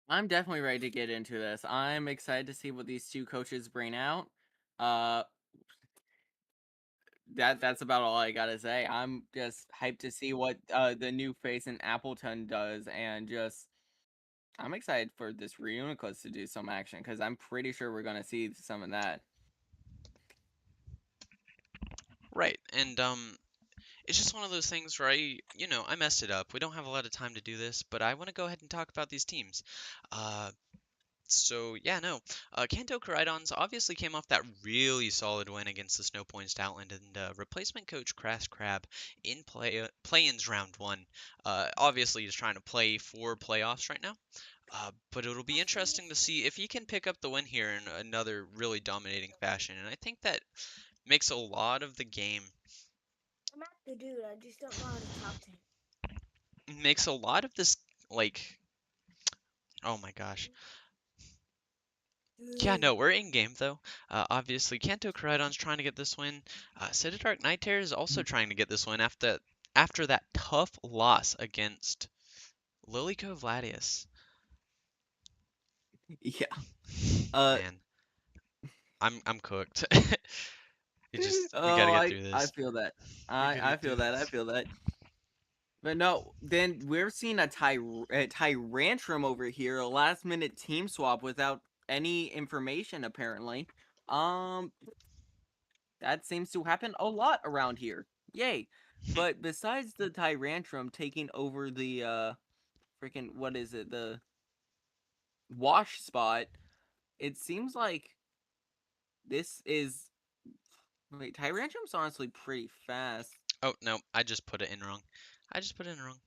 I'm definitely ready to get into this. I'm excited to see what these two coaches bring out. Uh, that's about all I gotta say. I'm just hyped to see what the new face in Appleton does, and just I'm excited for this Reuniclus to do some action because I'm pretty sure we're gonna see some of that. Right, and it's just one of those things where I messed it up. We don't have a lot of time to do this, but I want to go ahead and talk about these teams. Uh, so yeah, no, Kanto Koraidons obviously came off that really solid win against the Snow Point Stoutland, and replacement coach Crass Crab in play-ins round one. Obviously, he's trying to play for playoffs right now. But it'll be interesting to see if he can pick up the win here in another really dominating fashion, and I think that makes a lot of the game I'm not the dude. I just don't know how to talk to him. makes a lot of this like oh my gosh. Yeah, Dude. no, we're in game though. Obviously, Kanto Koraidon's trying to get this win. Citydark Night Terror is also trying to get this win after that tough loss against Lilyco Vladius. Yeah. Uh. Man, I'm cooked. We gotta Oh, get through I this. feel that. We gotta I get feel through that. I this. feel that. But no, then we're seeing a Tyrantrum over here, a last minute team swap without any information apparently. Um, that seems to happen a lot around here. Yay. But besides the Tyrantrum taking over the freaking what is it, the wash spot, it seems like this is wait, Tyrantrum's honestly pretty fast. Oh no, I just put it in wrong. I just put it in wrong.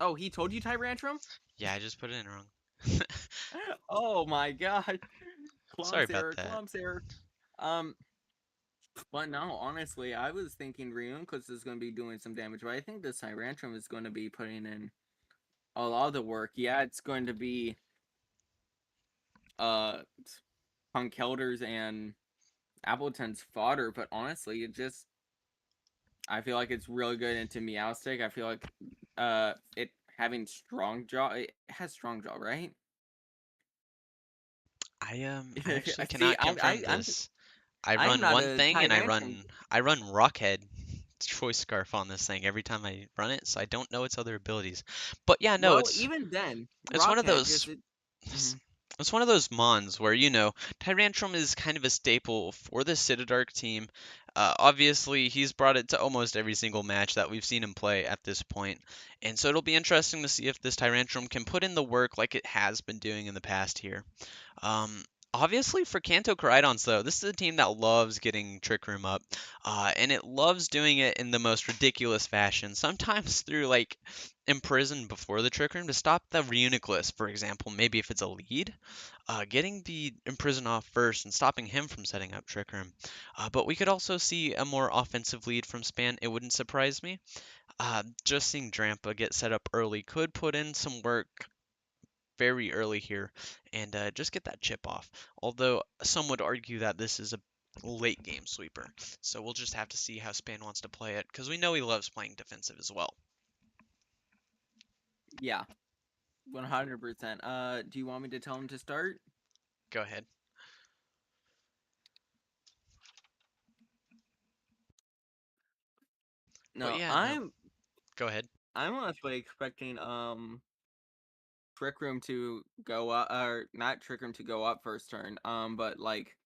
Oh, he told you Tyrantrum? Yeah, I just put it in wrong. Oh my god. Sorry Clumps about error, that. clumps error. Um, but no, honestly, I was thinking Reuniclus is going to be doing some damage, but I think this Tyrantrum is going to be putting in a lot of the work. Yeah, it's going to be uh Punkelders and Appleton's fodder, but honestly, I feel like it's really good into Meowstick. I feel like it having strong jaw, it has strong jaw, right? I actually See, cannot confirm this. I I'm run not one a thing and Tyrantrum. I run Rockhead Choice Scarf on this thing every time I run it, so I don't know its other abilities. But yeah, no, Well, even then, it's one of Rockhead those just it. it's, Mhm. it's one of those mons where Tyrantrum is kind of a staple for the Citadark team. Obviously, he's brought it to almost every single match that we've seen him play at this point, and so it'll be interesting to see if this Tyrantrum can put in the work like it has been doing in the past here. Um, Obviously, for Kanto Koraidons, though, this is a team that loves getting Trick Room up, and it loves doing it in the most ridiculous fashion. Sometimes through like Imprison before the Trick Room to stop the Reuniclus, for example. Maybe if it's a lead, getting the Imprison off first and stopping him from setting up Trick Room. But we could also see a more offensive lead from Span. It wouldn't surprise me. Just seeing Drampa get set up early could put in some work very early here and just get that chip off. Although some would argue that this is a late game sweeper. So we'll just have to see how Span wants to play it because we know he loves playing defensive as well. Yeah, 100%. Do you want me to tell him to start? Go ahead. But No, yeah, no, go ahead. I'm honestly expecting Trick Room to go up, or not Trick Room to go up first turn. But like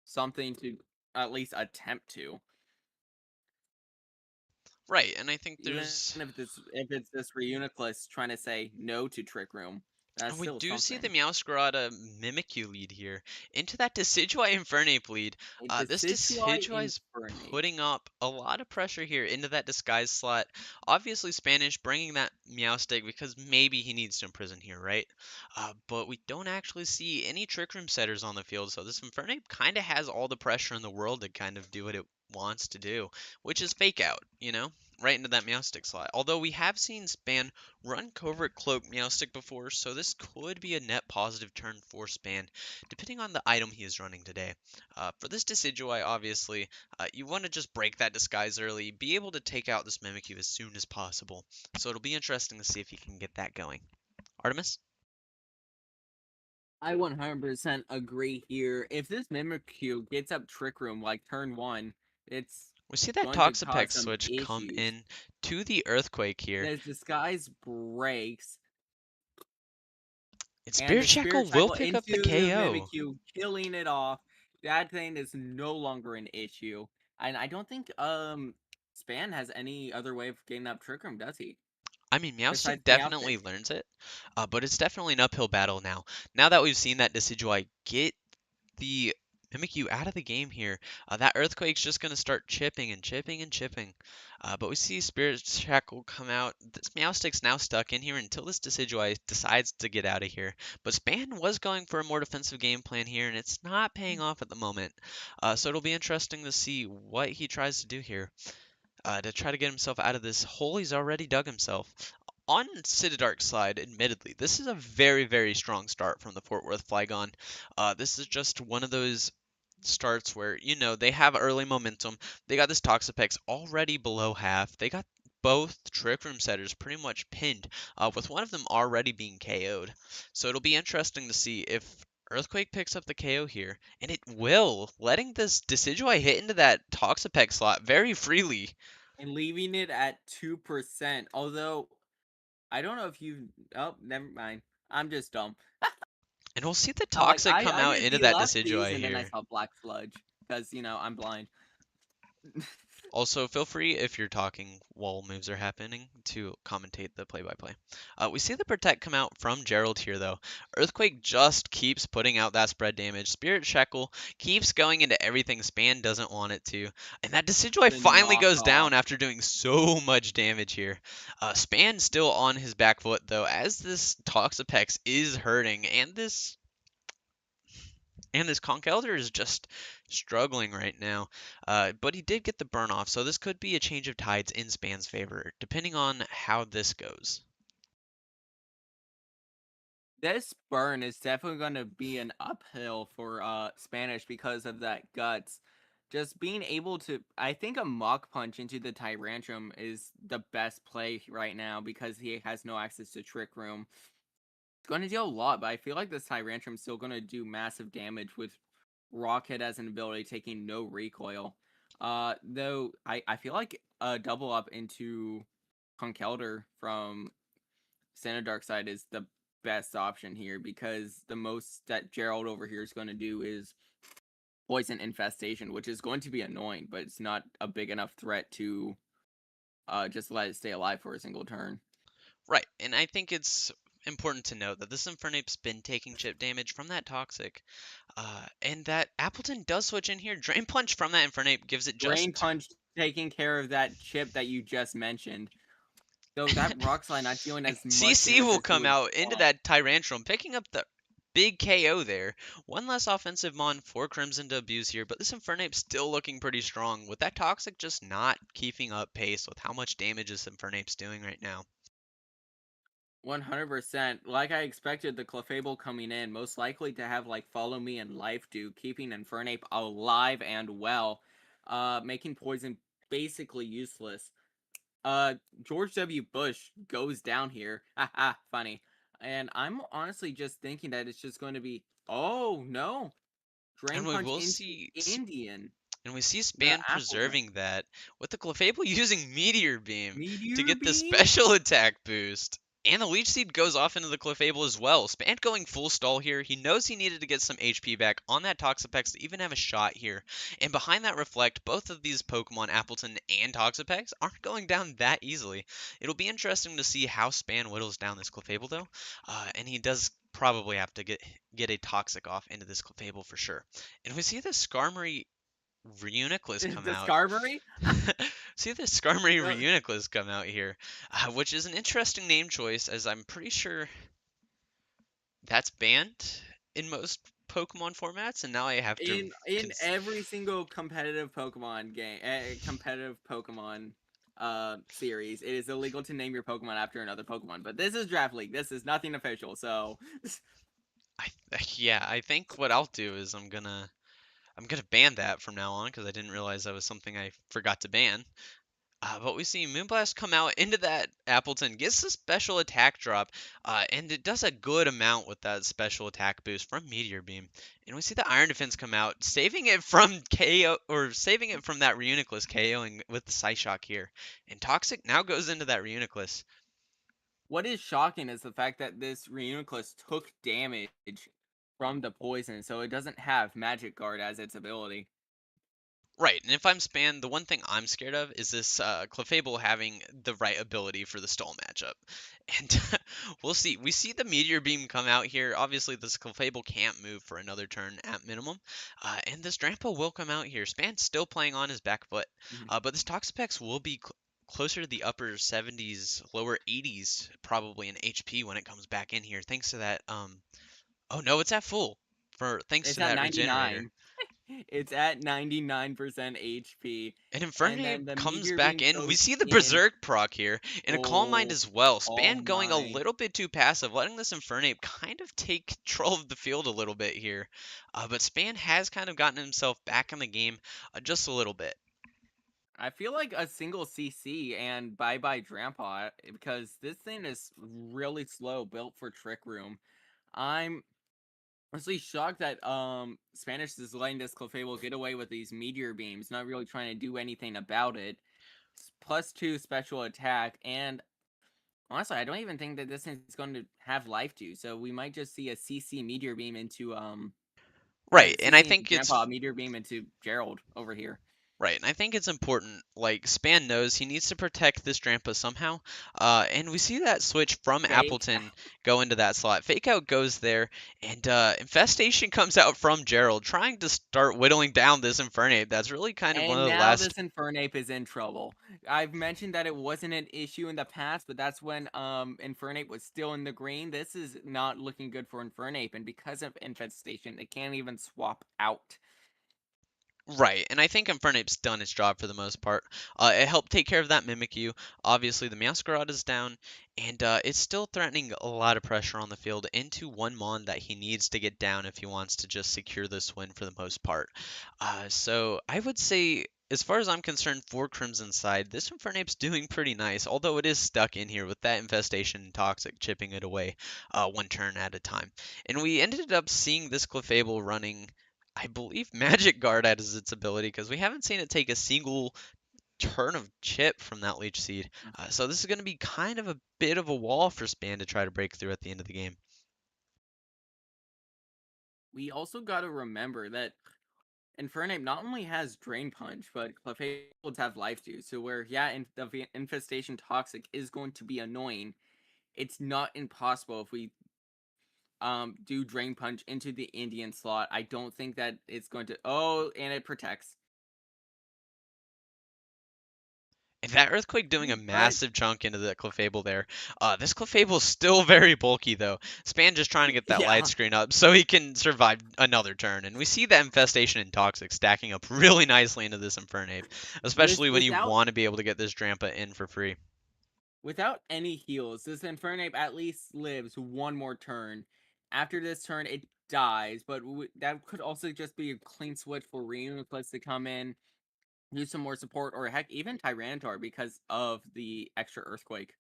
something to at least attempt to. Right, and I think Even there's if it's this Reuniclus trying to say no to Trick Room, that's and we still do see the something. Meowscarada Mimikyu lead here into that Decidueye Infernape lead. A This Decidueye Decidueye is Infernape. putting up a lot of pressure here into that disguise slot. Obviously Spanish bringing that Meowstic because maybe he needs to imprison here, right? But we don't actually see any Trick Room setters on the field, so this Infernape kind of has all the pressure in the world to kind of do what it wants to do, which is fake out, right into that Meowstic slot. Although we have seen Span run Covert Cloak Meowstic before, so this could be a net positive turn for Span, depending on the item he is running today. For this Decidueye, obviously, you want to just break that disguise early, be able to take out this Mimikyu as soon as possible. So it'll be interesting to see if he can get that going. Artemis? I 100% agree here. If this Mimikyu gets up Trick Room like turn 1, it's We see that going to cause Toxapex some switch come issues. in to the Earthquake here. As Disguise breaks, And and Spirit the Spirit Shackle will Cycle pick up the into the KO. Mimikyu, killing it off. That thing is no longer an issue. And I don't think Span has any other way of getting up Trick Room, does he? I mean, Besides Meowstic Meowstic. definitely learns it, but it's definitely an uphill battle now. Now that we've seen that Decidueye get the Mimikyu out of the game here, that Earthquake's just going to start chipping and chipping and chipping. But we see Spirit Shackle come out. This Meowstic's now stuck in here until this Decidueye decides to get out of here. But Span was going for a more defensive game plan here, and it's not paying off at the moment. So it'll be interesting to see what he tries to do here to try to get himself out of this hole he's already dug himself. On Cidadark's side, admittedly, this is a very, very strong start from the Fort Worth Flygon. This is just one of those starts where, they have early momentum. They got this Toxapex already below half. They got both Trick Room setters pretty much pinned, with one of them already being KO'd. So it'll be interesting to see if Earthquake picks up the KO here, and it will, letting this Decidueye hit into that Toxapex slot very freely. And leaving it at 2%. Although, I don't know if you. Oh, never mind. I'm just dumb. And we'll see the I'm like, Toxic come I out used into the that lefties, Decidueye and then I here. saw Black Sludge. Because, I'm blind. Also, feel free if you're talking while moves are happening to commentate the play-by-play. We see the Protect come out from Gerald here, though. Earthquake just keeps putting out that spread damage. Spirit Shackle keeps going into everything Span doesn't want it to. And that Decidueye The finally goes knockoff. down after doing so much damage here. Span still on his back foot, though, as this Toxapex is hurting, and this Conch Elder is just struggling right now. But he did get the burn off, so this could be a change of tides in Span's favor, depending on how this goes. This burn is definitely going to be an uphill for Spanish because of that guts. Just being able to, I think a Mach Punch into the Tyrantrum is the best play right now because he has no access to Trick Room. It's going to deal a lot, but I feel like this Tyrantrum is still going to do massive damage with Rocket as an ability taking no recoil. Though I feel like a double up into Conkeldurr from Santa Dark Side is the best option here because the most that Gerald over here is going to do is poison infestation, which is going to be annoying, but it's not a big enough threat to just let it stay alive for a single turn. Right, and I think it's important to note that this Infernape's been taking chip damage from that Toxic, and that Appleton does switch in here. Drain Punch from that Infernape gives it Drain just Punch taking care of that chip that you just mentioned. Though that Rock Slide not dealing And as much CC damage will as it come would out into want. that Tyrantrum, picking up the big KO there. One less offensive mon for Crimson to abuse here, but this Infernape still looking pretty strong, with that Toxic just not keeping up pace with how much damage this Infernape's doing right now. 100%. Like I expected, the Clefable coming in, most likely to have like Follow Me and Life do, keeping Infernape alive and well, making Poison basically useless. George W. Bush goes down here. Haha, funny. And I'm honestly just thinking that it's just going to be, oh no, Drain And we Punch will into see Indian, And we see the Span Appleton. preserving that with the Clefable using Meteor Beam to Meteor get the Beam? special attack boost. And the Leech Seed goes off into the Clefable as well. Span going full stall here. He knows he needed to get some HP back on that Toxapex to even have a shot here. And behind that Reflect, both of these Pokemon, Appleton and Toxapex, aren't going down that easily. It'll be interesting to see how Span whittles down this Clefable though. And he does probably have to get a Toxic off into this Clefable for sure. And we see the Skarmory Reuniclus come The out. Skarmory? See the Skarmory No, Reuniclus come out here, which is an interesting name choice, as I'm pretty sure that's banned in most Pokemon formats, and now I have to. in every single competitive Pokemon game, competitive Pokemon series, it is illegal to name your Pokemon after another Pokemon. But this is Draft League. This is nothing official. So I, yeah, I think what I'll do is I'm gonna ban that from now on because I didn't realize that was something I forgot to ban. But we see Moonblast come out into that Appleton, gets a special attack drop, and it does a good amount with that special attack boost from Meteor Beam. And we see the Iron Defense come out, saving it from KO, or saving it from that Reuniclus KOing with the Psyshock here. And Toxic now goes into that Reuniclus. What is shocking is the fact that this Reuniclus took damage from the poison, so it doesn't have Magic Guard as its ability. Right, and if I'm Span, the one thing I'm scared of is this Clefable having the right ability for the stall matchup. And we'll see. We see the Meteor Beam come out here. Obviously, this Clefable can't move for another turn at minimum. And this Drampa will come out here. Span's still playing on his back foot. Mhm. But this Toxapex will be closer to the upper 70s, lower 80s, probably in HP when it comes back in here, thanks to that. Oh no, it's at full. Thanks It's to at that regenerator. 99. It's at 99% HP. And And then Infernape the comes Meteor back Beam in. We goes see the in. Berserk proc here, and a Calm Mind Oh, as well. oh Span going a my. little bit too passive, letting this Infernape kind of take control of the field a little bit here. But Span has kind of gotten himself back in the game just a little bit. I feel like a single CC and bye bye Grandpa because this thing is really slow, built for Trick Room. I'm honestly shocked that Spanish is letting this Clefable get away with these meteor beams, not really trying to do anything about it. +2 special attack, and honestly, I don't even think that this thing's going to have life to. So we might just see a CC meteor beam into Right, and I CC into think Grandpa, it's meteor beam into Gerald over here. Right, and I think it's important. Like Span knows he needs to protect this Drampa somehow, and we see that switch from Fake. Appleton go into that slot. Fake out goes there, and Infestation comes out from Gerald, trying to start whittling down this Infernape. That's really kind of one And of the now last. this Infernape is in trouble. I've mentioned that it wasn't an issue in the past, but that's when Infernape was still in the green. This is not looking good for Infernape, and because of Infestation, it can't even swap out. Right, and I think Infernape's done its job for the most part. It helped take care of that Mimikyu. Obviously, the Meowscarada is down, and it's still threatening a lot of pressure on the field into one Mon that he needs to get down if he wants to just secure this win for the most part. So I would say, as far as I'm concerned, for Crimson side, this Infernape's doing pretty nice, although it is stuck in here with that Infestation and Toxic chipping it away one turn at a time. And we ended up seeing this Clefable running I believe Magic Guard as its ability because we haven't seen it take a single turn of chip from that Leech Seed. So this is going to be kind of a bit of a wall for Span to try to break through at the end of the game. We also got to remember that Infernape not only has Drain Punch, but Clefables have Life Dew. So where, yeah, the Infestation Toxic is going to be annoying, it's not impossible if we do Drain Punch into the Indian slot. I don't think that it's going to. Oh, and it protects. And that Earthquake doing a But massive chunk into the Clefable there. This Clefable is still very bulky though. Span just trying to get that light yeah, screen up so he can survive another turn. And we see that Infestation and Toxic stacking up really nicely into this Infernape, with especially when you without want to be able to get this Drampa in for free. without any heals, this Infernape at least lives one more turn. After this turn, it dies, but that could also just be a clean switch for Reuniclus to come in, use some more support, or heck, even Tyranitar because of the extra Earthquake.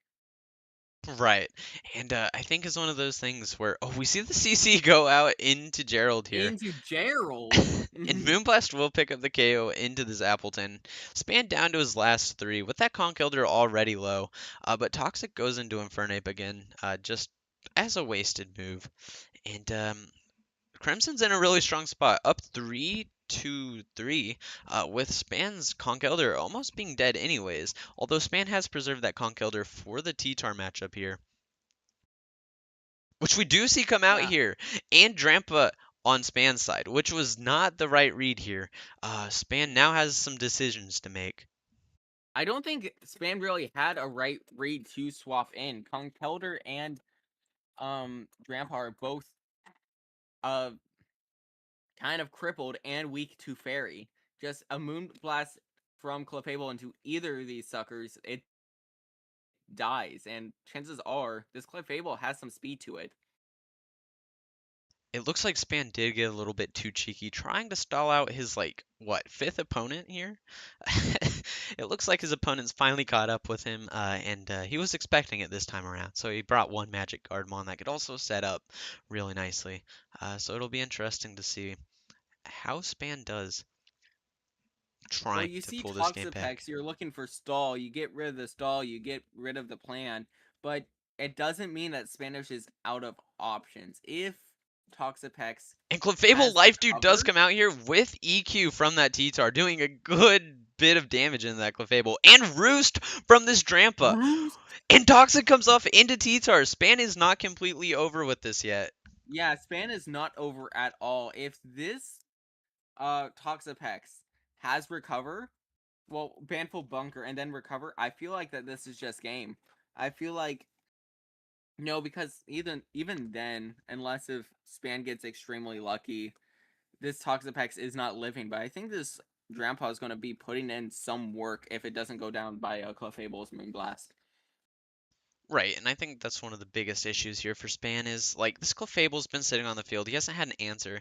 Right. And I think it's one of those things where, oh, we see the CC go out into Gerald here. Into Gerald. And Moonblast will pick up the KO into this Appleton. Span down to his last three with that Conch Elder already low. But Toxic goes into Infernape again, just as a wasted move. And Crimson's in a really strong spot, up 3-3, with Span's Conch Elder almost being dead anyways. Although Span has preserved that Conch Elder for the T-Tar matchup here. Which we do see come out Yeah. here, and Drampa on Span's side, which was not the right read here. Span now has some decisions to make. I don't think Span really had a right read to swap in. Conkelder and Grandpa are both uh kind of crippled and weak to fairy. Just a moon blast from Clefable into either of these suckers, it dies, and chances are this Clefable has some speed to it. It looks like Span did get a little bit too cheeky, trying to stall out his, like, what, fifth opponent here? it looks like his opponents finally caught up with him, and he was expecting it this time around. So he brought one Magic Guardmon that could also set up really nicely. So it'll be interesting to see how Span does Well, trying you to see pull this game back. Toxapex, you're looking for stall. You get rid of the stall, you get rid of the plan, but it doesn't mean that Spanish is out of options. If Toxapex And Clefable has Life Dude does recovered, come out here with EQ from that T-Tar, doing a good bit of damage in that Clefable. And Roost from this Drampa. Roost. And Toxic comes off into T-Tar. Span is not completely over with this yet. Yeah, Span is not over at all. If this Toxapex has recover, well, Banful Bunker and then recover, I feel like that this is just game. I feel like no, because even then, unless if Span gets extremely lucky, this Toxapex is not living. But I think this Grandpa is going to be putting in some work if it doesn't go down by Clefable's Moonblast. Right, and I think that's one of the biggest issues here for Span is like this Clefable's been sitting on the field. He hasn't had an answer,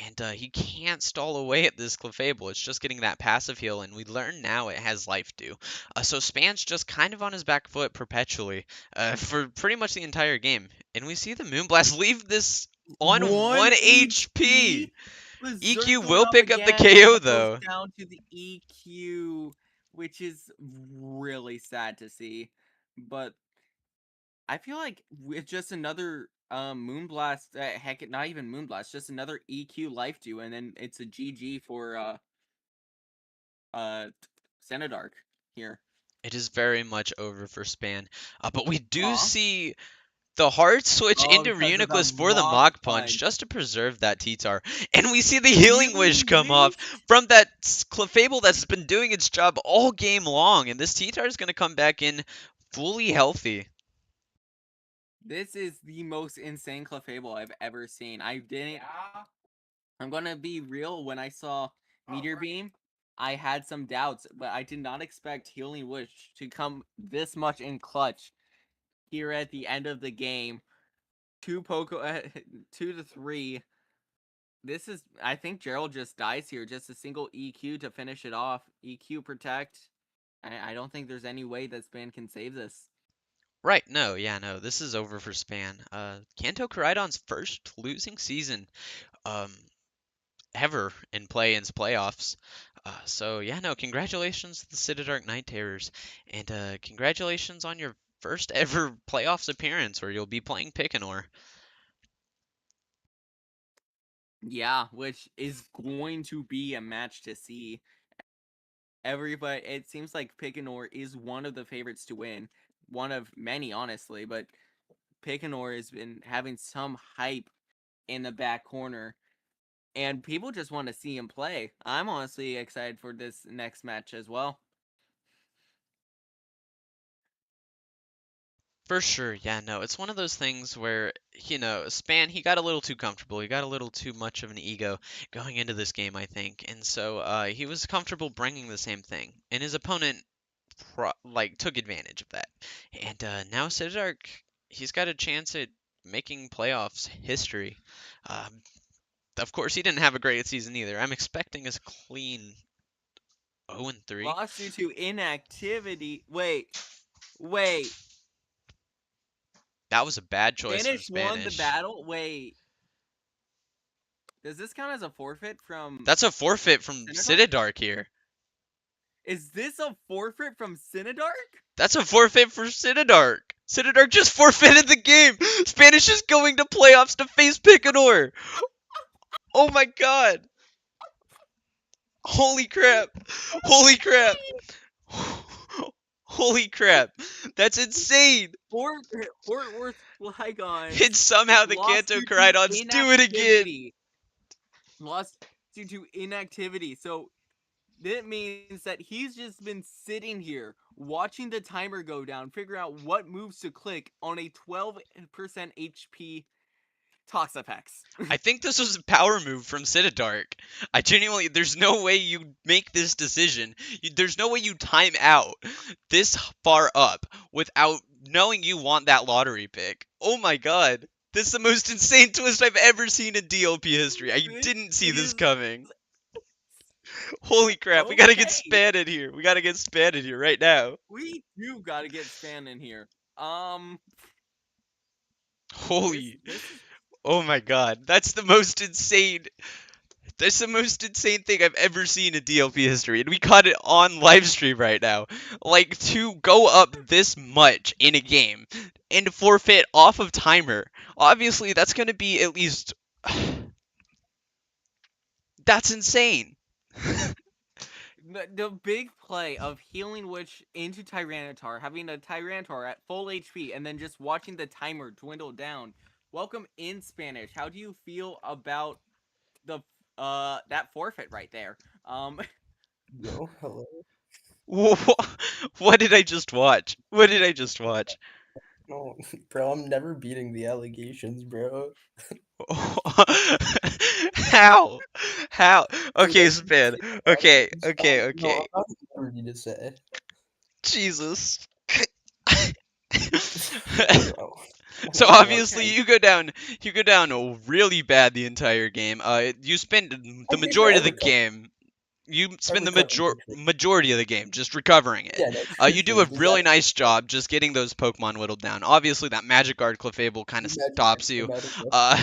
and he can't stall away at this Clefable. It's just getting that passive heal, and we learn now it has life due. So Span's just kind of on his back foot perpetually for pretty much the entire game. And we see the Moonblast leave this on 1 1 HP. HP. Berserk EQ going will off pick up the again, and KO it goes though. down to the EQ, which is really sad to see. But I feel like with just another Moonblast, heck, not even Moonblast, just another EQ life due, and then it's a GG for uh Xenodark here. It is very much over for Span. But we do Huh? see the hard switch Oh, into because of the Reuniclus for the Mach Mach Punch Punch. just to preserve that T-Tar. And we see the Healing Wish Healing come off Wish? from that Clefable that's been doing its job all game long. And this T-Tar is going to come back in fully healthy. This is the most insane Clefable I've ever seen. I didn't. I'm gonna be real. When I saw Meteor Beam, I had some doubts, but I did not expect Healing Wish to come this much in clutch here at the end of the game. Two Poco, 2 to 3. This is. I think Gerald just dies here. Just a single EQ to finish it off. EQ protect. I don't think there's any way that Span can save this. Right, no, yeah, no, this is over for Span. Kanto Koraidon's first losing season um, ever in play-ins playoffs. So yeah, no, congratulations to the Citadark Night Terrors, and congratulations on your first ever playoffs appearance where you'll be playing Pickanor. Yeah, which is going to be a match to see. Everybody, it seems like Pickanor is one of the favorites to win. One of many, honestly, but Pickanor has been having some hype in the back corner, and people just want to see him play. I'm honestly excited for this next match as well. For sure, yeah, no, it's one of those things where, Span, he got a little too comfortable. He got a little too much of an ego going into this game, I think. And so he was comfortable bringing the same thing. And his opponent, took advantage of that. And now Sidark, he's got a chance at making playoffs history. Um, of course, he didn't have a great season either. I'm expecting a clean 0-3. Lost due to inactivity. Wait. That was a bad choice from Spanish won the Spanish. battle? Wait. Does this count as a forfeit from That's a forfeit from Cinedark? Cidadark here. Is this a forfeit from Cinedark? That's a forfeit for Cidadark. Cidadark just forfeited the game. Spanish is going to playoffs to face Picador. Oh my god. Holy crap. Holy crap. Holy crap. That's insane. Fort Worth Flygons And somehow the lost Kanto due to Koraidons do it again. inactivity. Lost due to inactivity. So that means that he's just been sitting here watching the timer go down, figure out what moves to click on a 12% HP Toxapex. I think this was a power move from Cidadark. I genuinely, there's no way you make this decision. There's no way you time out this far up without knowing you want that lottery pick. Oh my god. This is the most insane twist I've ever seen in DLP history. I This didn't see this is coming. Holy crap, we gotta get Okay, Span in here. We gotta get Span in here right now. we do gotta get Span in here. Um, this Holy, this is oh my god, that's the most insane thing I've ever seen in DLP history, and we caught it on live stream right now. Like, to go up this much in a game and forfeit off of timer, obviously that's gonna be at least. That's insane. the big play of healing Witch into Tyranitar, having a Tyranitar at full HP, and then just watching the timer dwindle down. Welcome in Spanish. How do you feel about the that forfeit right there? Yo, hello. What did I just watch? What did I just watch? No, bro, I'm never beating the allegations, bro. How? How? Dude, Okay, I beat Span. the Okay, allegations. okay, No, okay. I'm not at liberty to say. Jesus. Bro. Oh So my god. obviously Okay. you go down really bad the entire game. You spend I the did, bro. majority of the game. You I spend the recovered quickly. majority of the game just recovering it. Yeah, no, for You do sure. a This really actually nice job just getting those Pokemon whittled down. Obviously, that Magic Guard Clefable kind of stops the you. magic card. Uh,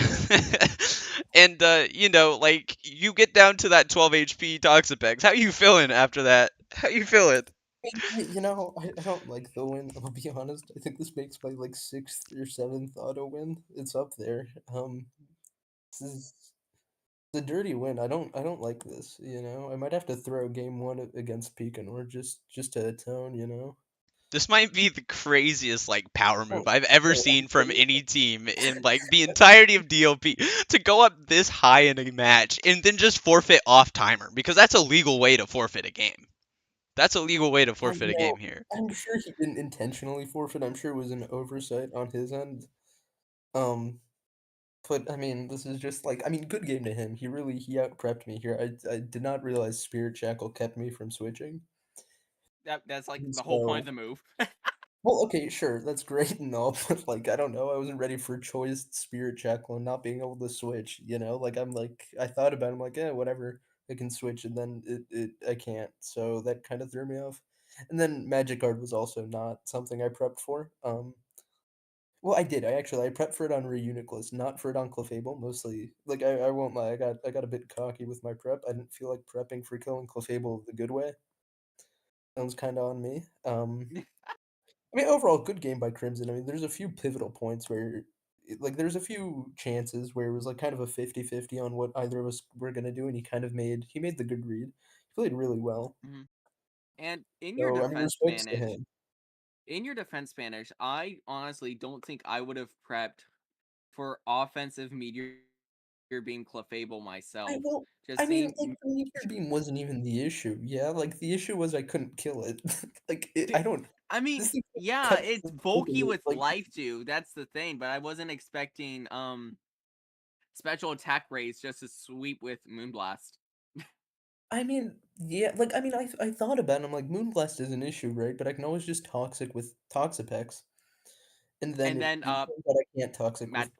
and you know, like you get down to that 12 HP Toxapex. How you feeling after that? How you feeling? I don't like the win. I'll be honest. I think this makes my like sixth or seventh auto win. It's up there. This is the dirty win. I don't like this. I might have to throw game one against Pekin just to atone. This might be the craziest like power Oh, move I've ever bro, seen from any team in like the entirety of DLP to go up this high in a match and then just forfeit off timer because that's a legal way to forfeit a game. That's a legal way to I forfeit a know. game here. I'm sure he didn't intentionally forfeit. I'm sure it was an oversight on his end. Um, but I mean, this is just like good game to him. He out prepped me here. I did not realize Spirit Shackle kept me from switching. That's like And the whole point of so, the move. well, okay, sure, that's great and all, but like I don't know, I wasn't ready for choice Spirit Shackle and not being able to switch. I thought about it, I'm like, whatever, I can switch, and then I can't. So that kind of threw me off. And then Magic Guard was also not something I prepped for. Well, I did. I prepped for it on Reuniclus, not for it on Clefable. Mostly, like I won't lie, I got a bit cocky with my prep. I didn't feel like prepping for killing Clefable the good way. That was kind of on me. Overall, good game by Crimson. There's a few pivotal points where, like, there's a few chances where it was like kind of a 50-50 on what either of us were gonna do, and he made the good read. He played really well. Mhm. And So respects to him. in your defense Spanish, I honestly don't think I would have prepped for offensive meteor beam Clefable I myself. will. Just seeing, Like the meteor beam wasn't even the issue. Yeah, like the issue was I couldn't kill it. I don't. I mean, This thing yeah, cut it's through open bulky it, with like life too. That's the thing, but I wasn't expecting special attack raise just to sweep with Moonblast. yeah, like I thought about it. I'm like Moonblast is an issue, right? But I can always just toxic with Toxapex. And then And then it turns out I can't toxic with Mad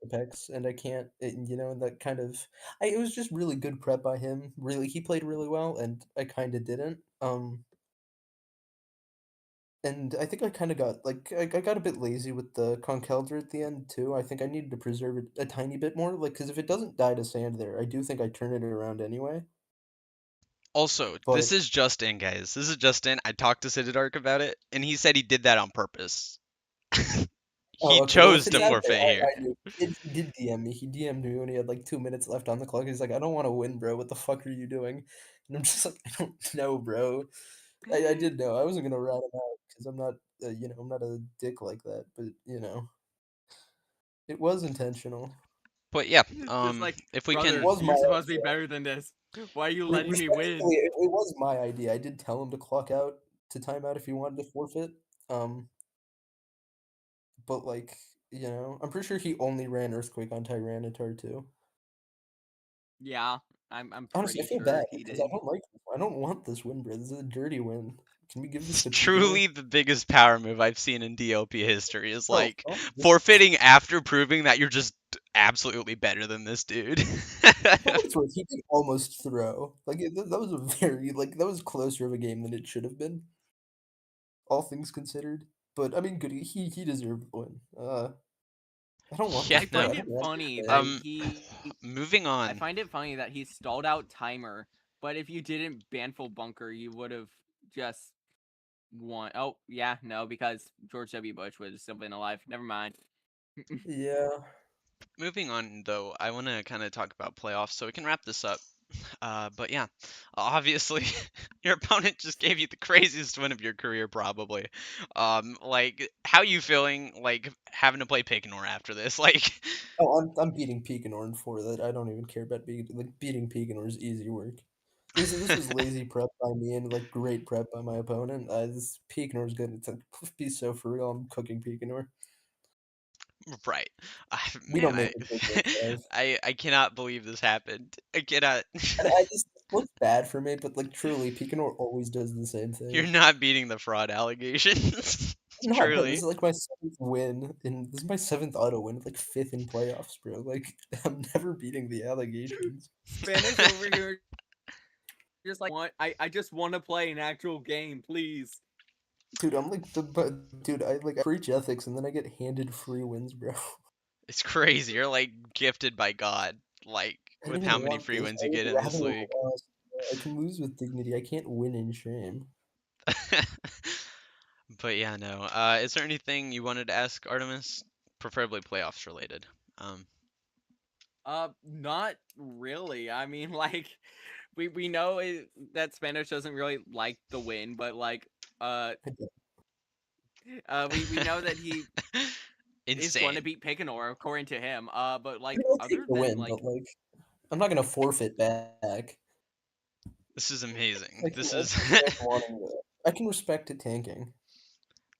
Apex, and I can't, that kind of, it was just really good prep by him. Really, he played really well, and I kind of didn't. And I think I kind of got I got a bit lazy with the Conkeldurr at the end too. I think I needed to preserve it a tiny bit more, like because if it doesn't die to sand there, I do think I turn it around anyway. Also, But this is Justin, guys. This is Justin. I talked to Sididark about it, and he said he did that on purpose. He oh, okay. Well, if chose it's to out there, forfeit here. I knew. He did DM me. He DM'd me when he had like 2 minutes left on the clock. He's like, "I don't want to win, bro. What the fuck are you doing?" And I'm just like, "I don't know, bro." I did know. I wasn't gonna rat him out because I'm not, I'm not a dick like that. But it was intentional. But yeah, just like, if we It brother, can, was my you're supposed to be idea. better than this. Why are you letting me win? Respectfully, it was my idea. I did tell him to clock out to timeout if he wanted to forfeit. Um, but like, I'm pretty sure he only ran Earthquake on Tyranitar too. Yeah, I'm Honestly, I pretty feel bad sure he because I did. don't like this. I don't want this win, bro. This is a dirty win. Can we give this It's to Picador? truly the biggest power move I've seen in DLP history is Oh, like fuck this. forfeiting after proving that you're just absolutely better than this dude. For what it's worth, he did almost throw. Like that was a very that was closer of a game than it should have been, all things considered. But I mean, good. He deserved the win. I don't want Yeah, this, I bro. no. find I it don't want this funny that bad. Um, he moving I on. find it funny that he stalled out timer, but if you didn't ban full bunker, you would have just won. Oh, yeah, no, because George W. Bush would have still been alive. Never mind. Yeah. Moving on though, I want to kind of talk about playoffs so we can wrap this up. But yeah, obviously, your opponent just gave you the craziest win of your career, probably. Like, how you feeling? Like having to play Picanor after this? Like, Oh, I'm beating Picador in 4. That I don't even care about beating Picador is easy work. This was lazy prep by me and great prep by my opponent. This Picador is gonna be so for real. I'm cooking Picador. right? We Man, don't make it to game 5. I cannot believe this happened. I cannot. And I just it looks bad for me, but truly, Picador always does the same You're thing. not beating the fraud allegations. I'm not, bro. This Truly. is my 7th win, and this is my 7th auto win, 5th in playoffs, bro. I'm never beating the allegations. Spanish over here, just like, I just want to play an actual game, please. Dude, I'm dude, I preach ethics, and then I get handed free wins, bro. It's crazy. You're like gifted by God, like I with didn't how even many want free this. wins I you would get in rather this have league. lost. I can lose with dignity. I can't win in shame. But yeah, no. Is there anything you wanted to ask Artemis? Preferably playoffs related. Um, Not really. I mean, like, we know that Spanish doesn't really like the win, but uh, I don't, we know that he is going to insane. beat Picanor according to him. But I mean, I'll take other the than win, but I'm not gonna forfeit back. This is amazing. This I is can respect wanting that. I can respect it tanking.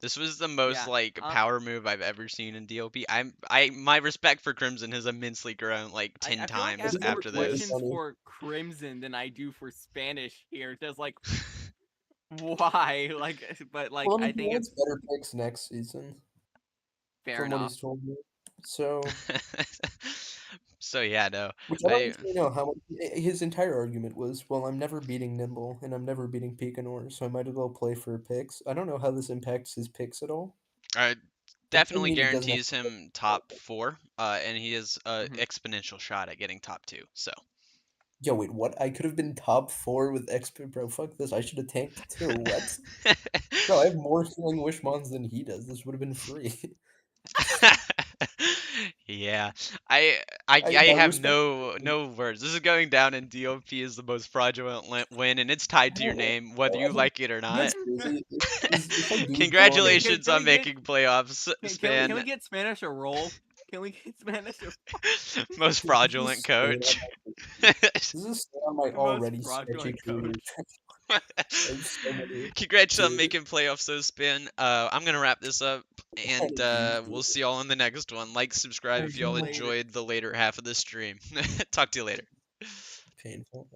this was the most yeah, like power move I've ever seen in DLP. My respect for Crimson has immensely grown like I 10 feel like I It have times is more after actually really this. questions funny. for Crimson than I do for Spanish here. Just why? But Well, I I mean, he think wants it's better picks next season, fair from what enough. he's told me. So, So yeah, no. which I don't I actually know how much. His entire argument was, well, I'm never beating Nimble, and I'm never beating Picanor, so I might as well play for picks. I don't know how this impacts his picks at all. I But it doesn't definitely mean he doesn't have guarantees to play. him top 4, and he has a Mhm. exponential shot at getting top 2. So Yo, wait, what? I could have been top 4 with XP, bro. Fuck this. I should have tanked too. What? Bro, I have more healing Wishmons than he does. This would have been free. yeah, I I I have respect. no words. This is going down in DOP as the most fraudulent win, and it's tied I to your don't know. name, whether Bro. you I mean, like it or you know not. what's crazy? If I do go on a Congratulations Can on we get making playoffs, can we Span. get Spanish a roll? Can we get Spanish a Most this is a fraudulent stain on coach. my career. This is a stain on my most already sketchy fraudulent career. coach? I have so many Congrats on to making playoffs, though, Spin. I'm gonna wrap this up, and energies. we'll see y'all in the next one. Like, subscribe if y'all Painful. Later. enjoyed the later half of the stream. Talk to you later. Painful.